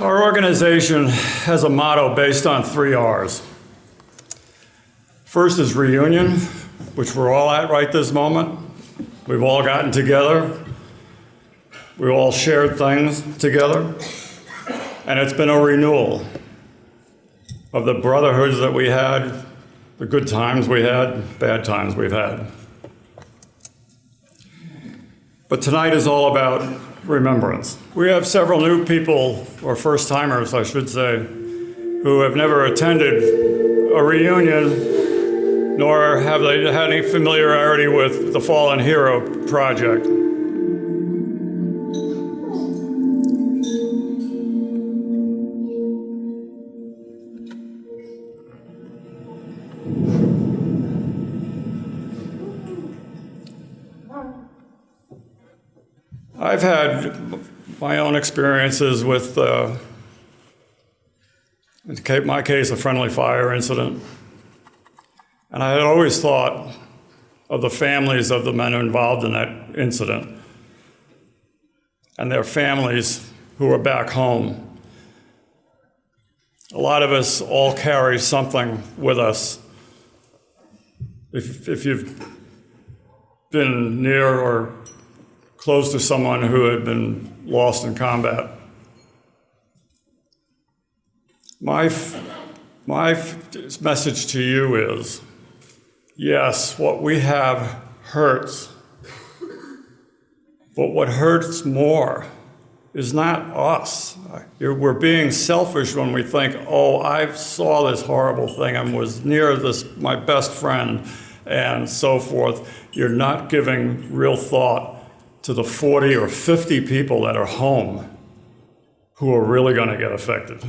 Our organization has a motto based on 3 R's. First is reunion, which we're all at right this moment. We've all gotten together. We've all shared things together. And it's been a renewal of the brotherhoods that we had, the good times we had, bad times we've had. But tonight is all about remembrance. We have several new people, or first-timers, I should say, who have never attended a reunion, nor have they had any familiarity with the Fallen Hero Project. I've had my own experiences with, in my case, a friendly fire incident. And I had always thought of the families of the men involved in that incident and their families who are back home. A lot of us all carry something with us. If you've been near or close to someone who had been lost in combat. My message to you is, yes, what we have hurts, but what hurts more is not us. We're being selfish when we think, oh, I saw this horrible thing and was near this, my best friend, and so forth. You're not giving real thought to the 40 or 50 people that are home who are really going to get affected.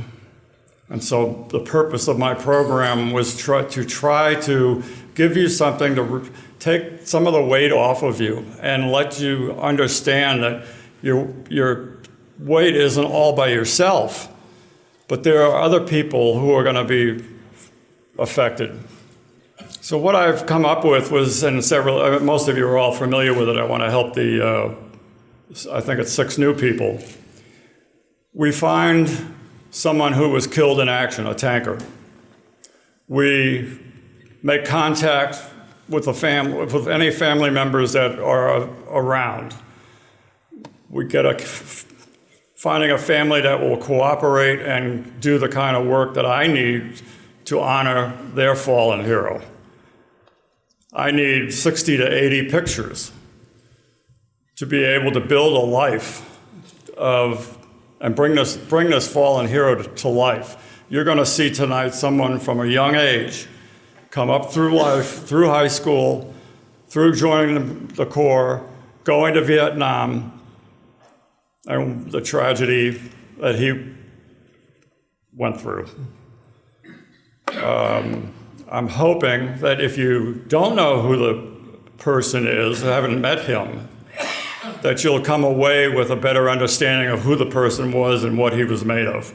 And so the purpose of my program was to try to give you something to take some of the weight off of you and let you understand that your weight isn't all by yourself, but there are other people who are going to be affected. So what I've come up with was, and most of you are all familiar with it, I want to help I think it's 6 new people. We find someone who was killed in action, a tanker. We make contact with any family members that are around. We get finding a family that will cooperate and do the kind of work that I need to honor their fallen hero. I need 60 to 80 pictures to be able to build a life and bring this fallen hero to life. You're going to see tonight someone from a young age come up through life, through high school, through joining the Corps, going to Vietnam, and the tragedy that he went through. I'm hoping that if you don't know who the person is, haven't met him, that you'll come away with a better understanding of who the person was and what he was made of.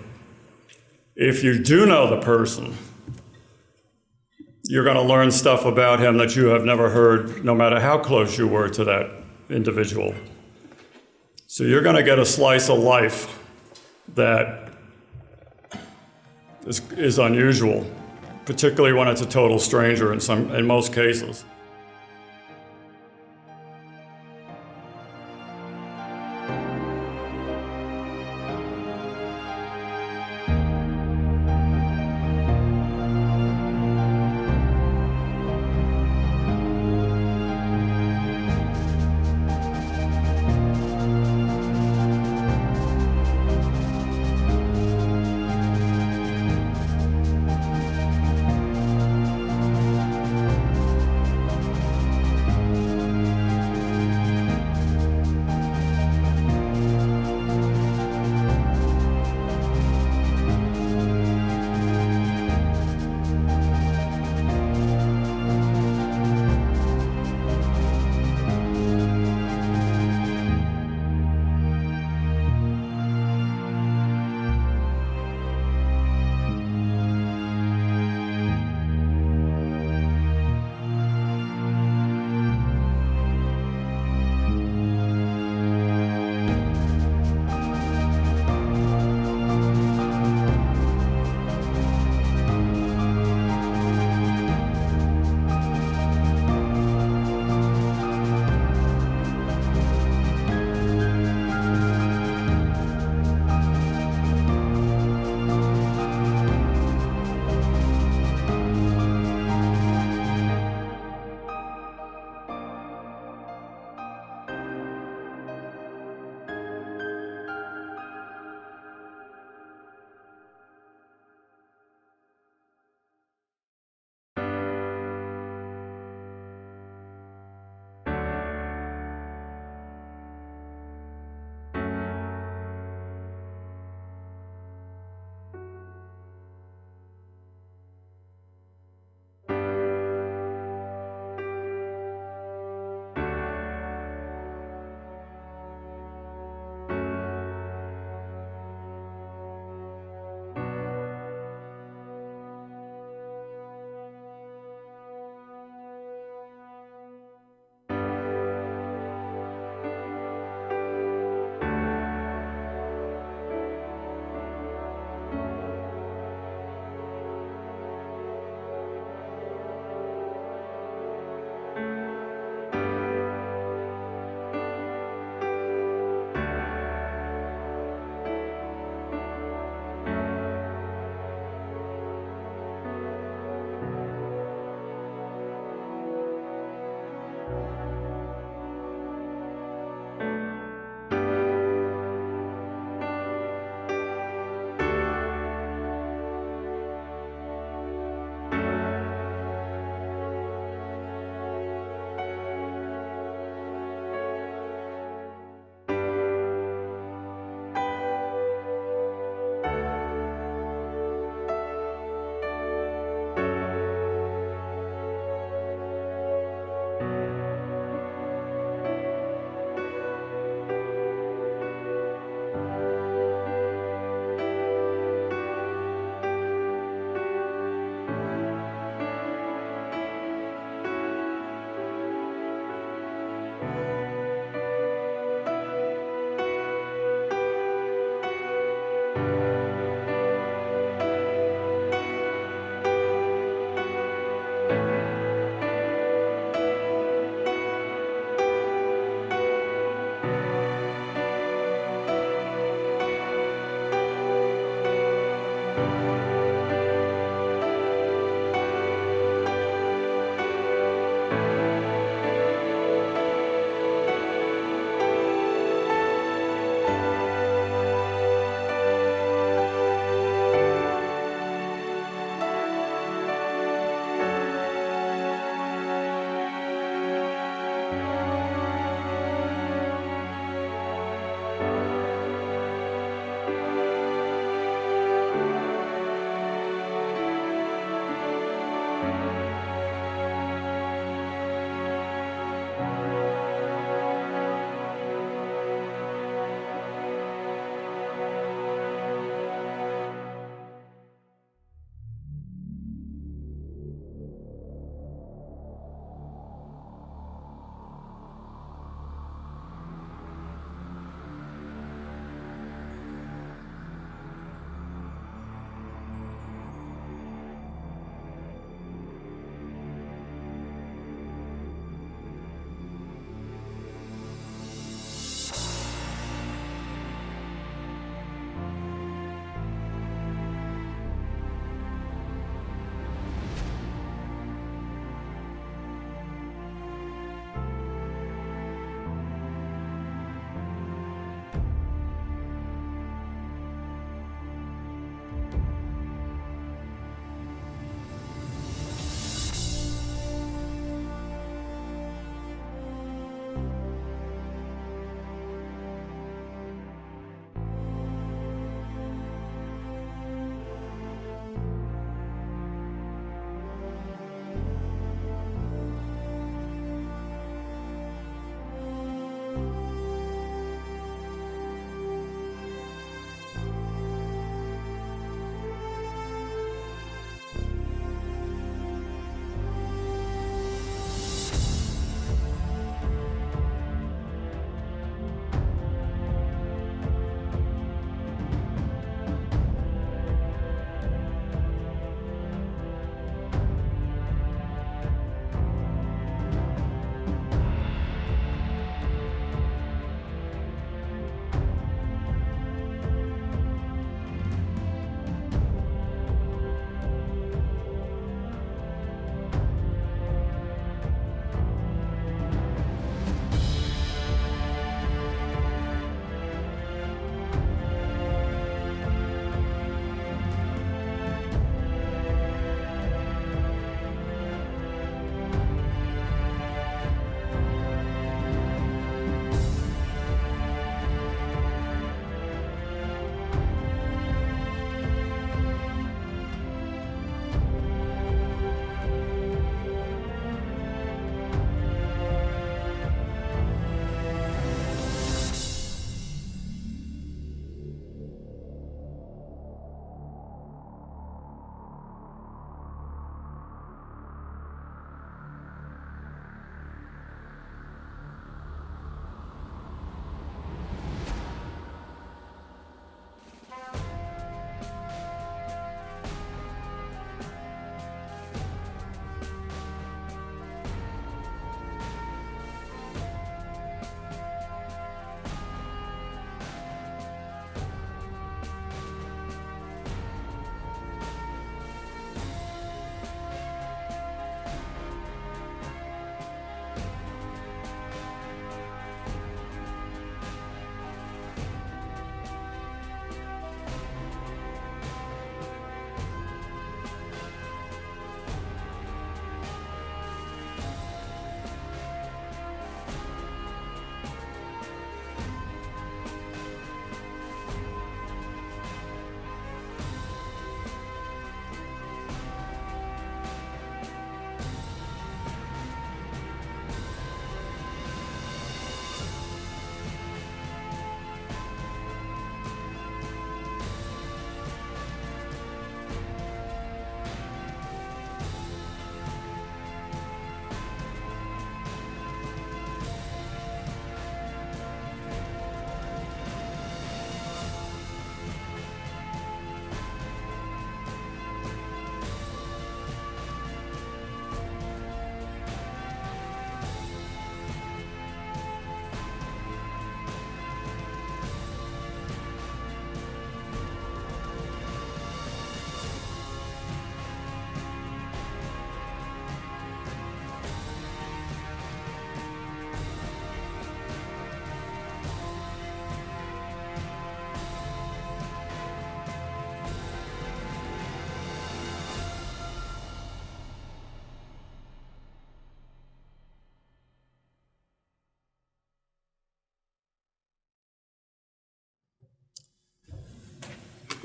If you do know the person, you're going to learn stuff about him that you have never heard, no matter how close you were to that individual. So you're going to get a slice of life that is unusual, particularly when it's a total stranger in most cases.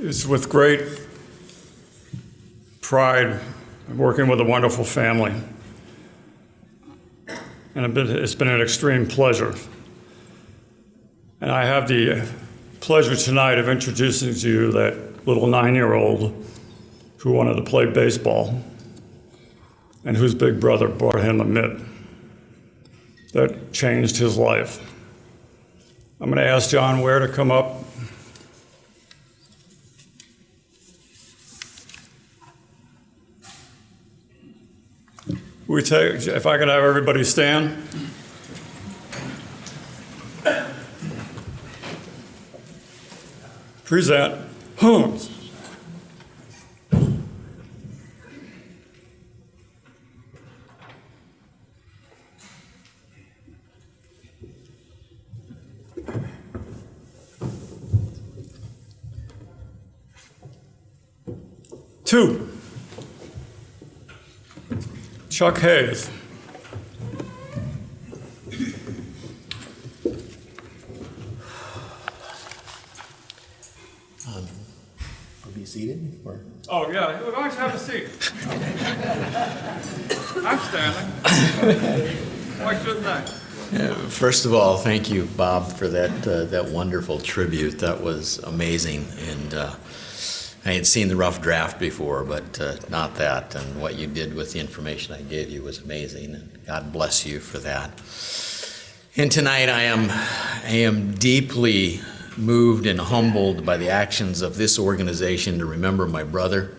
It's with great pride working with a wonderful family. And it's been an extreme pleasure. And I have the pleasure tonight of introducing to you that little 9-year-old who wanted to play baseball and whose big brother bought him a mitt that changed his life. I'm going to ask John Ware to come up. If I could have everybody stand. Present Holmes. Two, Chuck Hayes. Are you seated? Or? Oh, yeah, why don't you have a seat? I'm standing. Why shouldn't I? First of all, thank you, Bob, for that wonderful tribute. That was amazing. And I had seen the rough draft before, but not that. And what you did with the information I gave you was amazing. And God bless you for that. And tonight I am deeply moved and humbled by the actions of this organization to remember my brother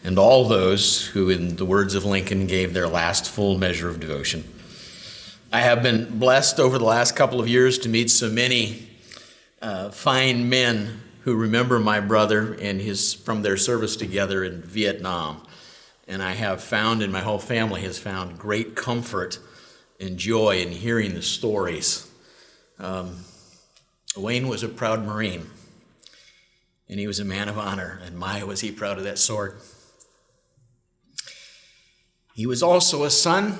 and all those who, in the words of Lincoln, gave their last full measure of devotion. I have been blessed over the last couple of years to meet so many fine men who remember my brother and from their service together in Vietnam. And I have found, and my whole family has found, great comfort and joy in hearing the stories. Wayne was a proud Marine, and he was a man of honor, and my, was he proud of that sword. He was also a son,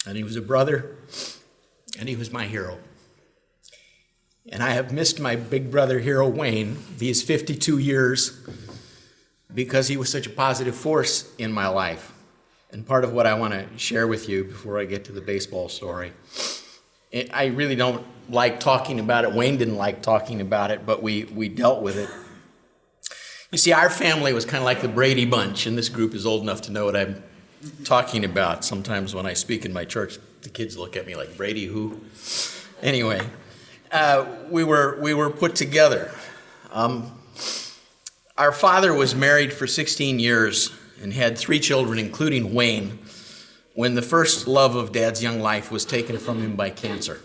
and he was a brother, and he was my hero. And I have missed my big brother hero, Wayne, these 52 years because he was such a positive force in my life. And part of what I want to share with you before I get to the baseball story, I really don't like talking about it. Wayne didn't like talking about it, but we dealt with it. You see, our family was kind of like the Brady Bunch, and this group is old enough to know what I'm talking about. Sometimes when I speak in my church, the kids look at me like, Brady who? Anyway, we were put together. Our father was married for 16 years and had 3 children, including Wayne, when the first love of Dad's young life was taken from him by cancer.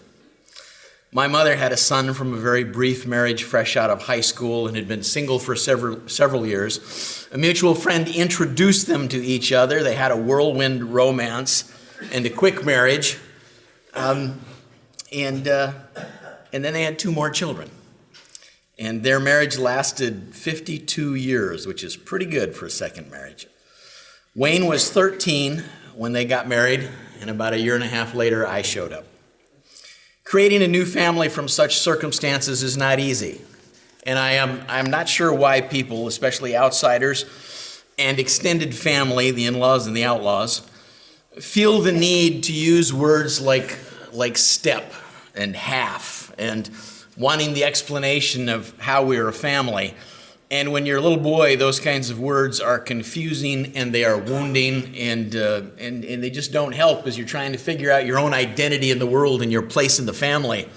My mother had a son from a very brief marriage fresh out of high school and had been single for several years. A mutual friend introduced them to each other. They had a whirlwind romance and a quick marriage. And then they had 2 more children. And their marriage lasted 52 years, which is pretty good for a second marriage. Wayne was 13 when they got married, and about a year and a half later, I showed up. Creating a new family from such circumstances is not easy. And I'm not sure why people, especially outsiders and extended family, the in-laws and the outlaws, feel the need to use words like step and half and wanting the explanation of how we're a family. And when you're a little boy, those kinds of words are confusing and they are wounding and they just don't help as you're trying to figure out your own identity in the world and your place in the family.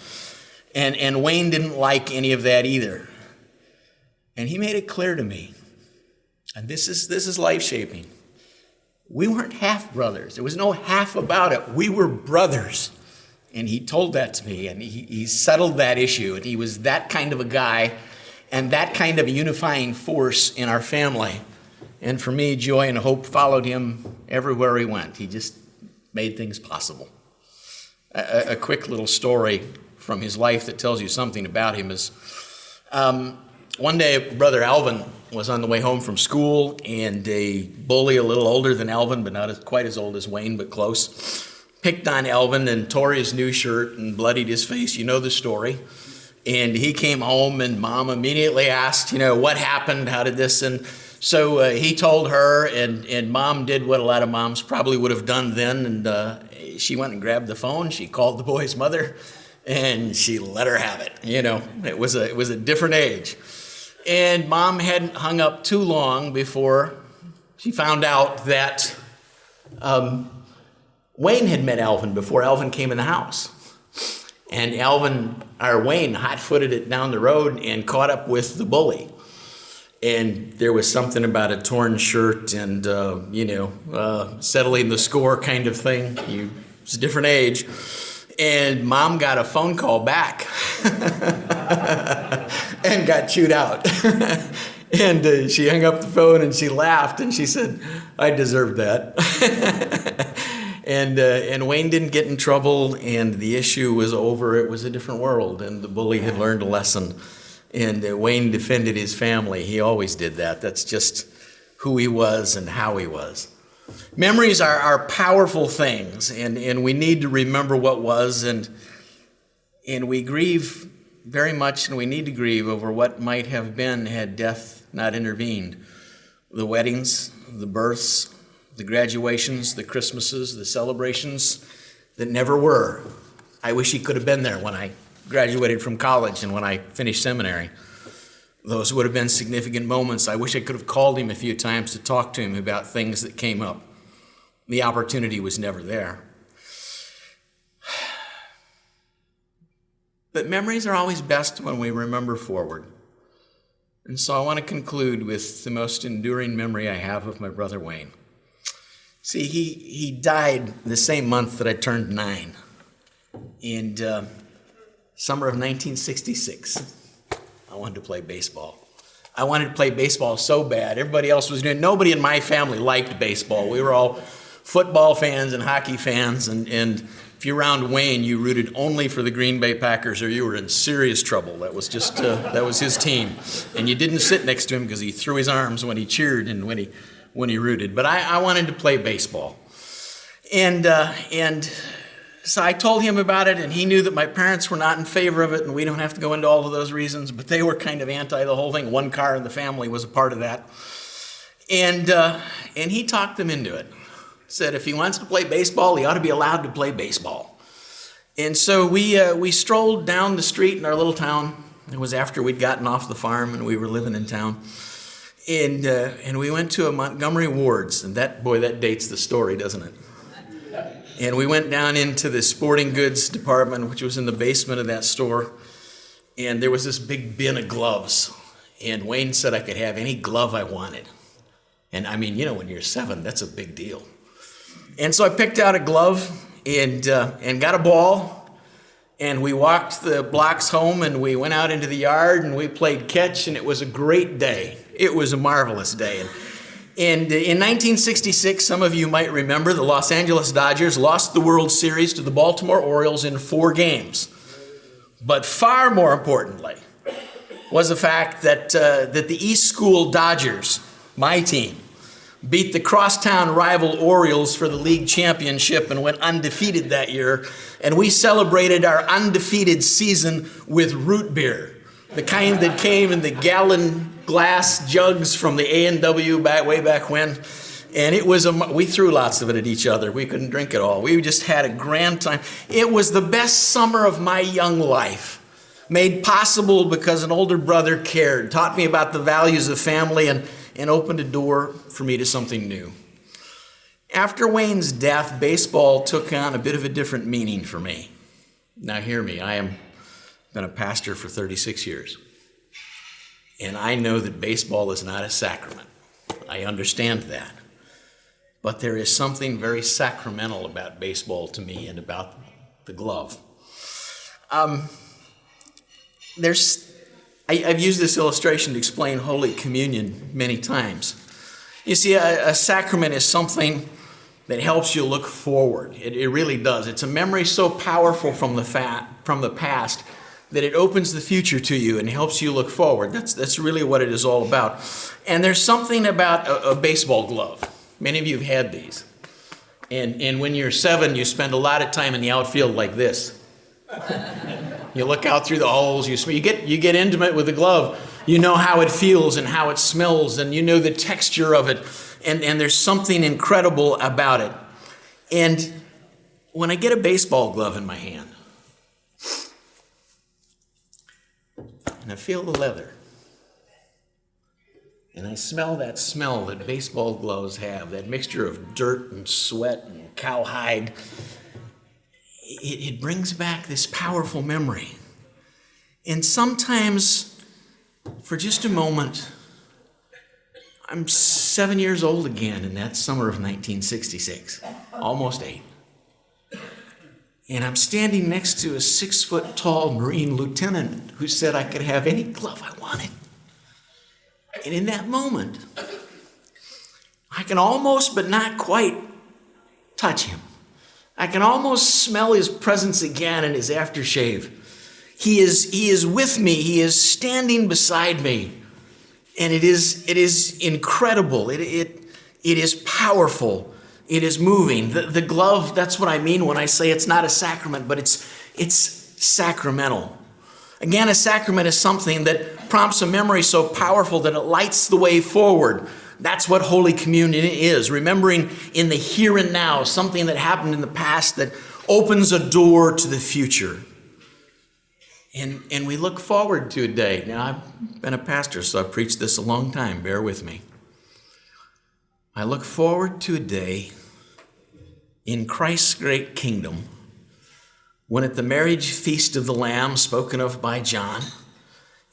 And Wayne didn't like any of that either. And he made it clear to me, and this is life-shaping. We weren't half brothers. There was no half about it. We were brothers. And he told that to me, and he settled that issue. And he was that kind of a guy and that kind of a unifying force in our family. And for me, joy and hope followed him everywhere he went. He just made things possible. A quick little story from his life that tells you something about him is, one day, Brother Alvin was on the way home from school, and a bully a little older than Alvin, but not quite as old as Wayne, but close, picked on Alvin and tore his new shirt and bloodied his face. You know the story. And he came home, and Mom immediately asked, what happened? How did this? And so he told her, and Mom did what a lot of moms probably would have done then. And she went and grabbed the phone. She called the boy's mother, and she let her have it. It was a different age. And Mom hadn't hung up too long before she found out that Wayne had met Alvin before Alvin came in the house. And Wayne hot-footed it down the road and caught up with the bully. And there was something about a torn shirt and, settling the score kind of thing. It's a different age. And Mom got a phone call back and got chewed out. And she hung up the phone and she laughed and she said, I deserved that. And Wayne didn't get in trouble, and the issue was over. It was a different world, and the bully had learned a lesson. And Wayne defended his family. He always did that. That's just who he was and how he was. Memories are powerful things, and we need to remember what was, and we grieve very much, and we need to grieve over what might have been had death not intervened. The weddings, the births, the graduations, the Christmases, the celebrations that never were. I wish he could have been there when I graduated from college and when I finished seminary. Those would have been significant moments. I wish I could have called him a few times to talk to him about things that came up. The opportunity was never there. But memories are always best when we remember forward. And so I want to conclude with the most enduring memory I have of my brother Wayne. See, he died the same month that I turned 9, in summer of 1966. I wanted to play baseball. I wanted to play baseball so bad. Everybody else was doing. Nobody in my family liked baseball. We were all football fans and hockey fans, and if you're around Wayne, you rooted only for the Green Bay Packers, or you were in serious trouble. That was just that was his team, and you didn't sit next to him because he threw his arms when he cheered and when he rooted. But I wanted to play baseball. And so I told him about it, and he knew that my parents were not in favor of it, and we don't have to go into all of those reasons, but they were kind of anti the whole thing. One car in the family was a part of that. And he talked them into it. Said if he wants to play baseball, he ought to be allowed to play baseball. And so we strolled down the street in our little town. It was after we'd gotten off the farm and we were living in town. And we went to a Montgomery Ward's, and that dates the story, doesn't it? And we went down into the sporting goods department, which was in the basement of that store, and there was this big bin of gloves. And Wayne said I could have any glove I wanted. And I mean, when you're 7, that's a big deal. And so I picked out a glove and got a ball. And we walked the blocks home, and we went out into the yard, and we played catch, and it was a great day. It was a marvelous day. And in 1966, some of you might remember, the Los Angeles Dodgers lost the World Series to the Baltimore Orioles in 4 games. But far more importantly was the fact that the East School Dodgers, my team, beat the crosstown rival Orioles for the league championship and went undefeated that year. And we celebrated our undefeated season with root beer, the kind that came in the gallon glass jugs from the A&W way back when. And it was we threw lots of it at each other. We couldn't drink it all. We just had a grand time. It was the best summer of my young life, made possible because an older brother cared, taught me about the values of family, and opened a door for me to something new. After Wayne's death, baseball took on a bit of a different meaning for me. Now hear me, I have been a pastor for 36 years. And I know that baseball is not a sacrament. I understand that. But there is something very sacramental about baseball to me and about the glove. I've used this illustration to explain Holy Communion many times. You see, a sacrament is something that helps you look forward. It really does. It's a memory so powerful from the past that it opens the future to you and helps you look forward. That's really what it is all about. And there's something about a baseball glove. Many of you have had these. And when you're 7, you spend a lot of time in the outfield like this. You look out through the holes, you get intimate with the glove. You know how it feels and how it smells, and you know the texture of it, and there's something incredible about it. And when I get a baseball glove in my hand, and I feel the leather, and I smell that smell that baseball gloves have, that mixture of dirt and sweat and cowhide, it brings back this powerful memory. And sometimes, for just a moment, I'm 7 years old again in that summer of 1966, almost 8. And I'm standing next to a 6-foot-tall Marine lieutenant who said I could have any glove I wanted. And in that moment, I can almost, but not quite, touch him. I can almost smell his presence again in his aftershave. He is with me. He is standing beside me. And it is incredible. It is powerful. It is moving. The glove, that's what I mean when I say it's not a sacrament, but it's sacramental. Again, a sacrament is something that prompts a memory so powerful that it lights the way forward. That's what Holy Communion is, remembering in the here and now something that happened in the past that opens a door to the future. And we look forward to a day. Now, I've been a pastor, so I've preached this a long time. Bear with me. I look forward to a day in Christ's great kingdom when at the marriage feast of the Lamb spoken of by John,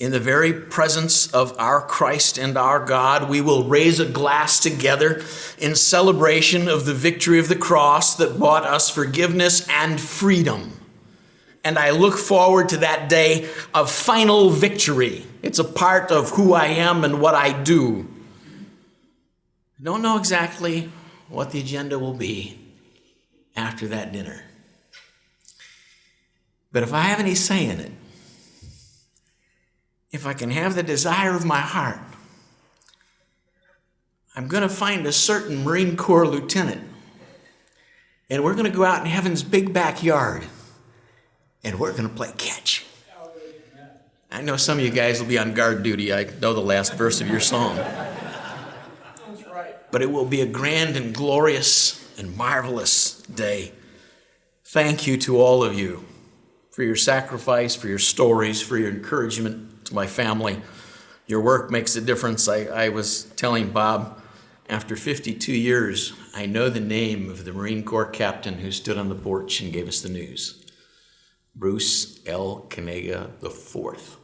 in the very presence of our Christ and our God, we will raise a glass together in celebration of the victory of the cross that brought us forgiveness and freedom. And I look forward to that day of final victory. It's a part of who I am and what I do. I don't know exactly what the agenda will be after that dinner. But if I have any say in it, if I can have the desire of my heart, I'm going to find a certain Marine Corps lieutenant, and we're going to go out in heaven's big backyard, and we're going to play catch. I know some of you guys will be on guard duty. I know the last verse of your song. But it will be a grand and glorious and marvelous day. Thank you to all of you for your sacrifice, for your stories, for your encouragement to my family. Your work makes a difference. I was telling Bob, after 52 years, I know the name of the Marine Corps captain who stood on the porch and gave us the news. Bruce L. Canega IV.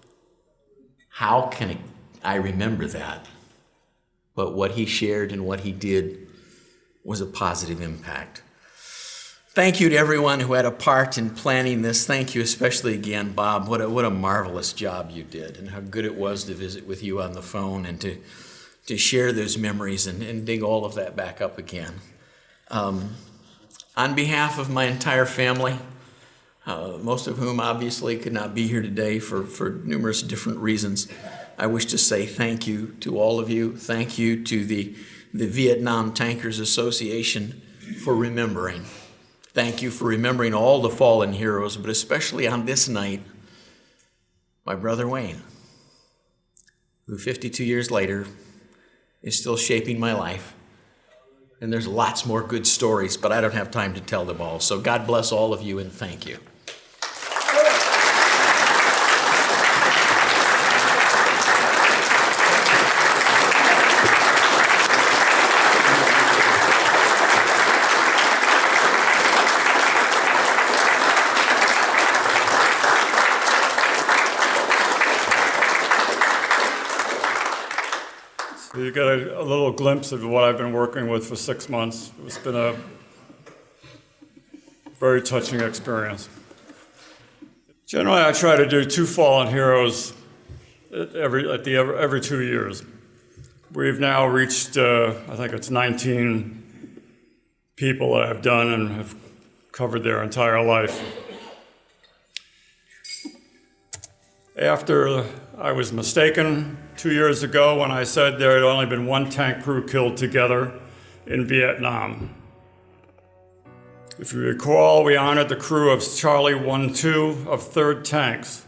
How can I remember that? But what he shared and what he did was a positive impact. Thank you to everyone who had a part in planning this. Thank you especially again, Bob. What a marvelous job you did, and how good it was to visit with you on the phone and to share those memories and dig all of that back up again. On behalf of my entire family, most of whom obviously could not be here today for numerous different reasons, I wish to say thank you to all of you. Thank you to the Vietnam Tankers Association for remembering. Thank you for remembering all the fallen heroes, but especially on this night, my brother Wayne, who 52 years later is still shaping my life. And there's lots more good stories, but I don't have time to tell them all. So God bless all of you and thank you. So you got a little glimpse of what I've been working with for 6 months. It's been a very touching experience. Generally, I try to do 2 fallen heroes every 2 years. We've now reached, I think it's 19 people that I've done and have covered their entire life. After I was mistaken 2 years ago when I said there had only been 1 tank crew killed together in Vietnam. If you recall, we honored the crew of Charlie 1-2 of 3rd Tanks,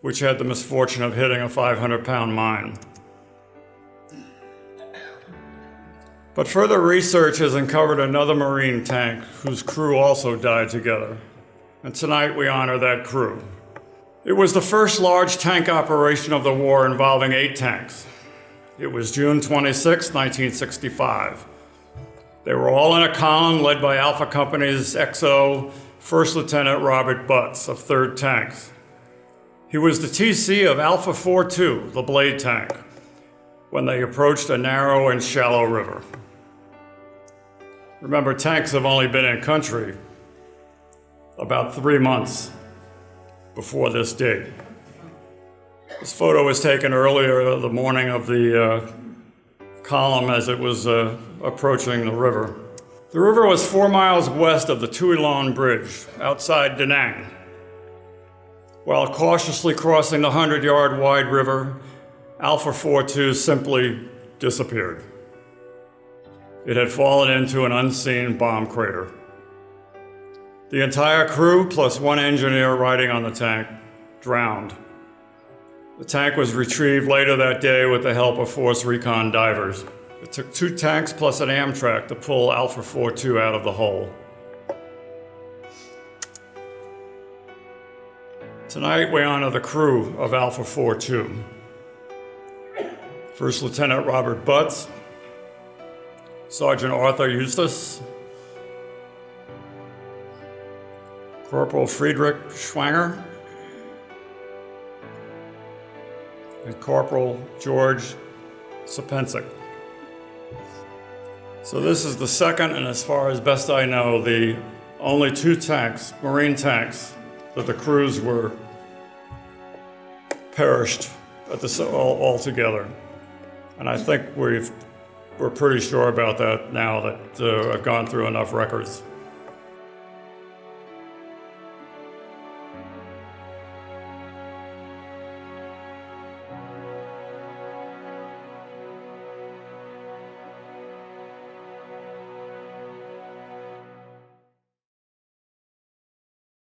which had the misfortune of hitting a 500-pound mine. But further research has uncovered another Marine tank whose crew also died together. And tonight we honor that crew. It was the first large tank operation of the war involving 8 tanks. It was June 26, 1965. They were all in a column led by Alpha Company's XO, First Lieutenant Robert Butts of 3rd Tanks. He was the TC of Alpha 4-2, the blade tank, when they approached a narrow and shallow river. Remember, tanks have only been in country about 3 months before this date. This photo was taken earlier the morning of the column as it was approaching the river. The river was 4 miles west of the Tuilon Bridge outside Da Nang. While cautiously crossing the 100-yard wide river, Alpha 4-2 simply disappeared. It had fallen into an unseen bomb crater. The entire crew, plus one engineer riding on the tank, drowned. The tank was retrieved later that day with the help of Force Recon divers. It took 2 tanks plus an Amtrak to pull Alpha 4-2 out of the hole. Tonight we honor the crew of Alpha 4-2. First Lieutenant Robert Butts, Sergeant Arthur Eustace, Corporal Friedrich Schwanger, and Corporal George Sapensik. So this is the second, and as far as best I know, the only 2 tanks, Marine tanks, that the crews were perished all together. And I think we're pretty sure about that now that I've gone through enough records.